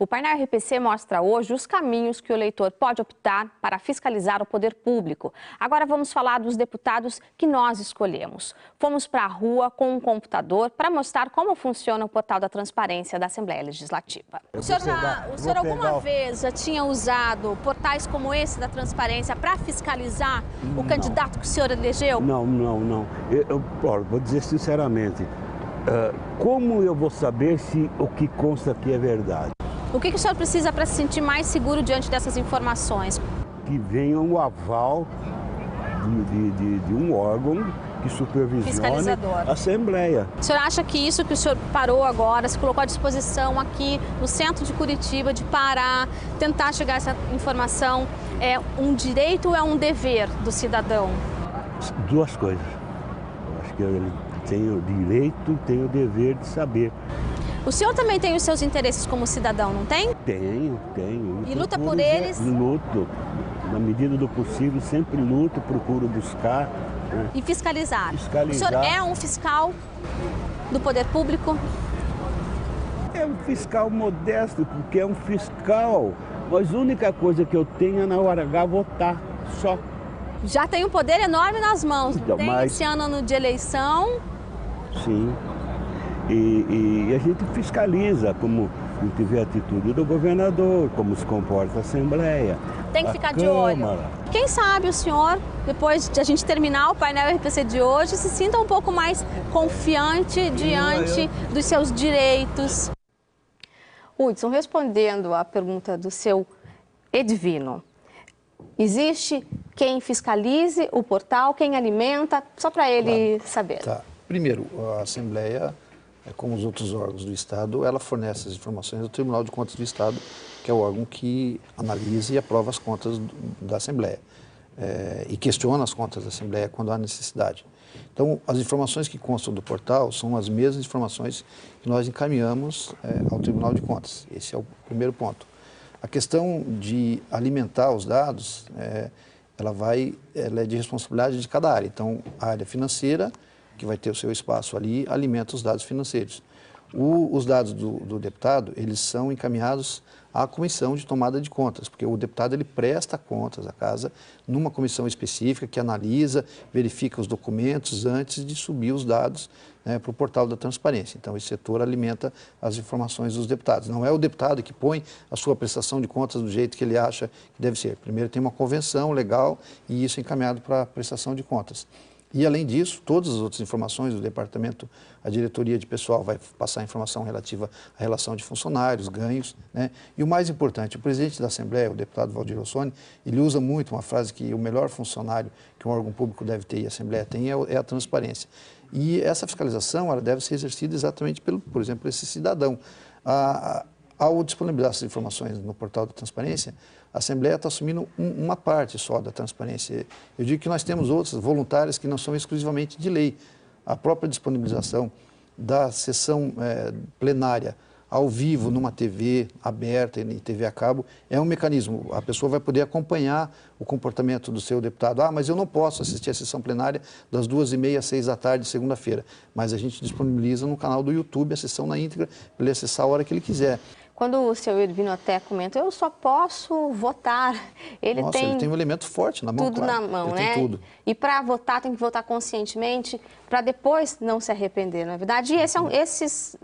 O painel RPC mostra hoje os caminhos que o eleitor pode optar para fiscalizar o poder público. Agora vamos falar dos deputados que nós escolhemos. Fomos para a rua com um computador para mostrar como funciona o portal da transparência da Assembleia Legislativa. O senhor alguma vez já tinha usado portais como esse da transparência para fiscalizar o candidato que o senhor elegeu? Não. Eu vou dizer sinceramente, como eu vou saber se o que consta aqui é verdade? O que o senhor precisa para se sentir mais seguro diante dessas informações? Que venha um aval de um órgão que supervisione a Assembleia. O senhor acha que isso que o senhor parou agora, se colocou à disposição aqui no centro de Curitiba, de parar, tentar chegar a essa informação, é um direito ou é um dever do cidadão? Duas coisas. Eu acho que ele tem o direito e tem o dever de saber. O senhor também tem os seus interesses como cidadão, não tem? Tenho. E luta por eles? Luto. Na medida do possível, sempre luto, procuro buscar. Né? E fiscalizar. O senhor é um fiscal do poder público? É um fiscal modesto, porque é um fiscal. Mas a única coisa que eu tenho é na hora H votar, só. Já tem um poder enorme nas mãos, então, tem esse ano de eleição? Sim. E a gente fiscaliza como teve a atitude do governador, como se comporta a Assembleia. Tem que ficar de olho. Quem sabe o senhor, depois de a gente terminar o painel RPC de hoje, se sinta um pouco mais confiante diante dos seus direitos. Hudson, respondendo à pergunta do seu Edvino, existe quem fiscalize o portal, quem alimenta, só para ele saber. Tá. Primeiro, a Assembleia, como os outros órgãos do Estado, ela fornece as informações ao Tribunal de Contas do Estado, que é o órgão que analisa e aprova as contas da Assembleia e questiona as contas da Assembleia quando há necessidade. Então, as informações que constam do portal são as mesmas informações que nós encaminhamos ao Tribunal de Contas. Esse é o primeiro ponto. A questão de alimentar os dados, ela é de responsabilidade de cada área. Então, a área financeira, que vai ter o seu espaço ali, alimenta os dados financeiros. Os dados do deputado, eles são encaminhados à comissão de tomada de contas, porque o deputado ele presta contas à casa numa comissão específica que analisa, verifica os documentos antes de subir os dados para o portal da transparência. Então, esse setor alimenta as informações dos deputados. Não é o deputado que põe a sua prestação de contas do jeito que ele acha que deve ser. Primeiro tem uma convenção legal e isso é encaminhado para a prestação de contas. E, além disso, todas as outras informações do departamento, a diretoria de pessoal vai passar informação relativa à relação de funcionários, ganhos, né? E o mais importante, o presidente da Assembleia, o deputado Valdir Rossoni, ele usa muito uma frase que o melhor funcionário que um órgão público deve ter e a Assembleia tem é a transparência. E essa fiscalização ela deve ser exercida exatamente por exemplo, esse cidadão. Ao disponibilizar essas informações no portal da transparência, a Assembleia está assumindo uma parte só da transparência. Eu digo que nós temos outras voluntárias que não são exclusivamente de lei. A própria disponibilização da sessão plenária ao vivo numa TV aberta e TV a cabo é um mecanismo. A pessoa vai poder acompanhar o comportamento do seu deputado. Mas eu não posso assistir a sessão plenária das 2h30 às 6 da tarde, segunda-feira. Mas a gente disponibiliza no canal do YouTube a sessão na íntegra para ele acessar a hora que ele quiser. Quando o seu Edvino até comenta, eu só posso votar. Ele tem um elemento forte na mão, tudo claro. na mão, ele né? Tem tudo. E para votar, tem que votar conscientemente, para depois não se arrepender, não é verdade? E essas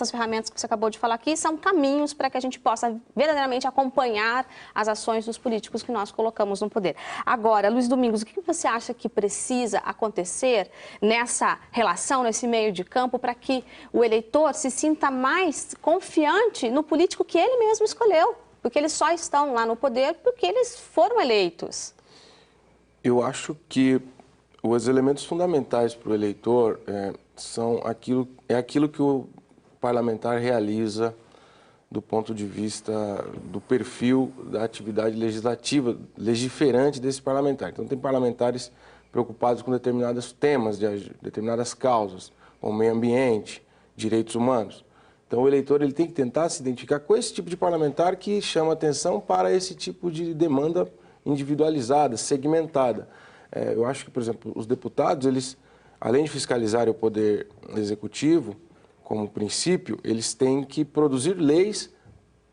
ferramentas que você acabou de falar aqui são caminhos para que a gente possa verdadeiramente acompanhar as ações dos políticos que nós colocamos no poder. Agora, Luiz Domingos, o que você acha que precisa acontecer nessa relação, nesse meio de campo, para que o eleitor se sinta mais confiante no político que ele mesmo escolheu? Porque eles só estão lá no poder porque eles foram eleitos. Eu acho que os elementos fundamentais para o eleitor são aquilo que o parlamentar realiza do ponto de vista do perfil da atividade legislativa, legiferante desse parlamentar. Então, tem parlamentares preocupados com determinados temas, determinadas causas, como meio ambiente, direitos humanos. Então, o eleitor ele tem que tentar se identificar com esse tipo de parlamentar que chama atenção para esse tipo de demanda individualizada, segmentada. Eu acho que, por exemplo, os deputados, eles, além de fiscalizar o poder executivo, como princípio, eles têm que produzir leis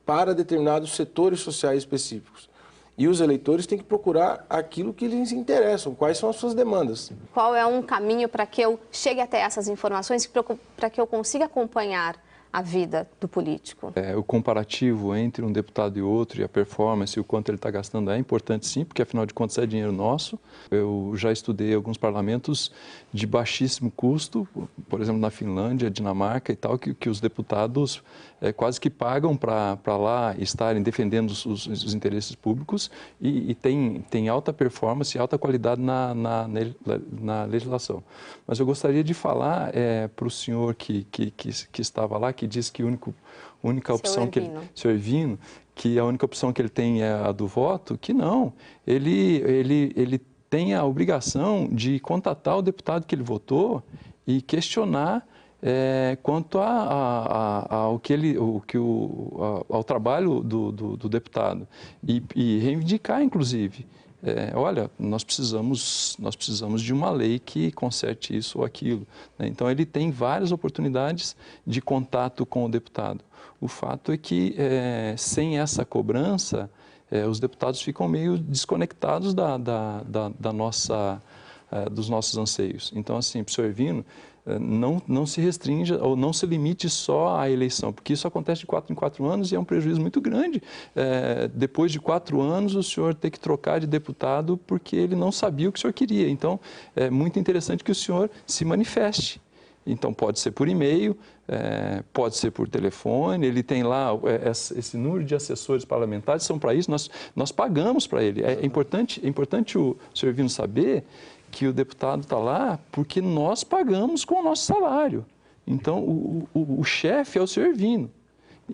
para determinados setores sociais específicos. E os eleitores têm que procurar aquilo que lhes interessam, quais são as suas demandas. Qual é um caminho para que eu chegue até essas informações, para que eu consiga acompanhar a vida do político? O comparativo entre um deputado e outro e a performance e o quanto ele está gastando é importante sim, porque afinal de contas é dinheiro nosso. Eu já estudei alguns parlamentos de baixíssimo custo, por exemplo na Finlândia, Dinamarca e tal, que os deputados quase que pagam para lá estarem defendendo os interesses públicos e tem alta performance e alta qualidade na legislação. Mas eu gostaria de falar para o senhor que estava lá, que diz que a única opção senhor Ervino, que a única opção que ele tem é a do voto, que não. Ele tem a obrigação de contatar o deputado que ele votou e questionar quanto ao trabalho do deputado e reivindicar, inclusive. Olha, nós precisamos de uma lei que conserte isso ou aquilo, né? Então, ele tem várias oportunidades de contato com o deputado. O fato é que, sem essa cobrança, os deputados ficam meio desconectados dos nossos anseios. Então, assim, para o senhor Ervino, não se restrinja ou não se limite só à eleição, porque isso acontece de 4 em 4 anos e é um prejuízo muito grande. Depois de 4 anos, o senhor tem que trocar de deputado porque ele não sabia o que o senhor queria. Então, é muito interessante que o senhor se manifeste. Então, pode ser por e-mail, pode ser por telefone, ele tem lá esse número de assessores parlamentares, são para isso, nós pagamos para ele. É importante o senhor Ervino saber que o deputado está lá porque nós pagamos com o nosso salário. Então, o chefe é o senhor Ervino.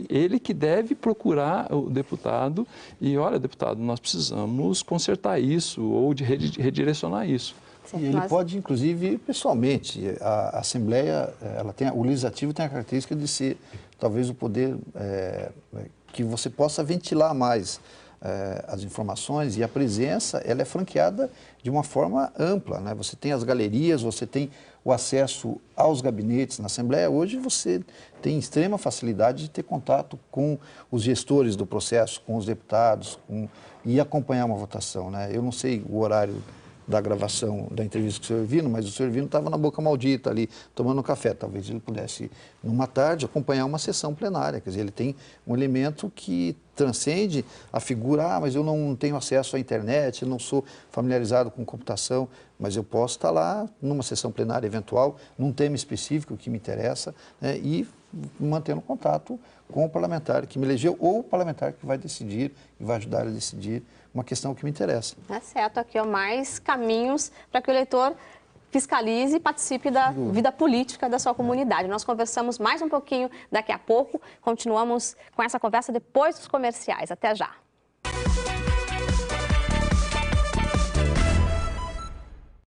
Ele que deve procurar o deputado e, olha, deputado, nós precisamos consertar isso ou de redirecionar isso. E ele pode, inclusive, ir pessoalmente. A Assembleia, o Legislativo tem a característica de ser, talvez, o poder que você possa ventilar mais as informações, e a presença ela é franqueada de uma forma ampla, né? Você tem as galerias, você tem o acesso aos gabinetes na Assembleia. Hoje você tem extrema facilidade de ter contato com os gestores do processo, com os deputados, e acompanhar uma votação, né? Eu não sei o horário da gravação da entrevista com o senhor Ervino, mas o senhor Ervino estava na Boca Maldita ali, tomando um café. Talvez ele pudesse, numa tarde, acompanhar uma sessão plenária. Quer dizer, ele tem um elemento que transcende a figura, mas eu não tenho acesso à internet, eu não sou familiarizado com computação, mas eu posso estar lá numa sessão plenária eventual, num tema específico que me interessa, né, e mantendo contato com o parlamentar que me elegeu ou o parlamentar que vai decidir e vai ajudar a decidir uma questão que me interessa. É certo, aqui mais caminhos para que o eleitor fiscalize e participe da vida política da sua comunidade. Nós conversamos mais um pouquinho daqui a pouco, continuamos com essa conversa depois dos comerciais. Até já!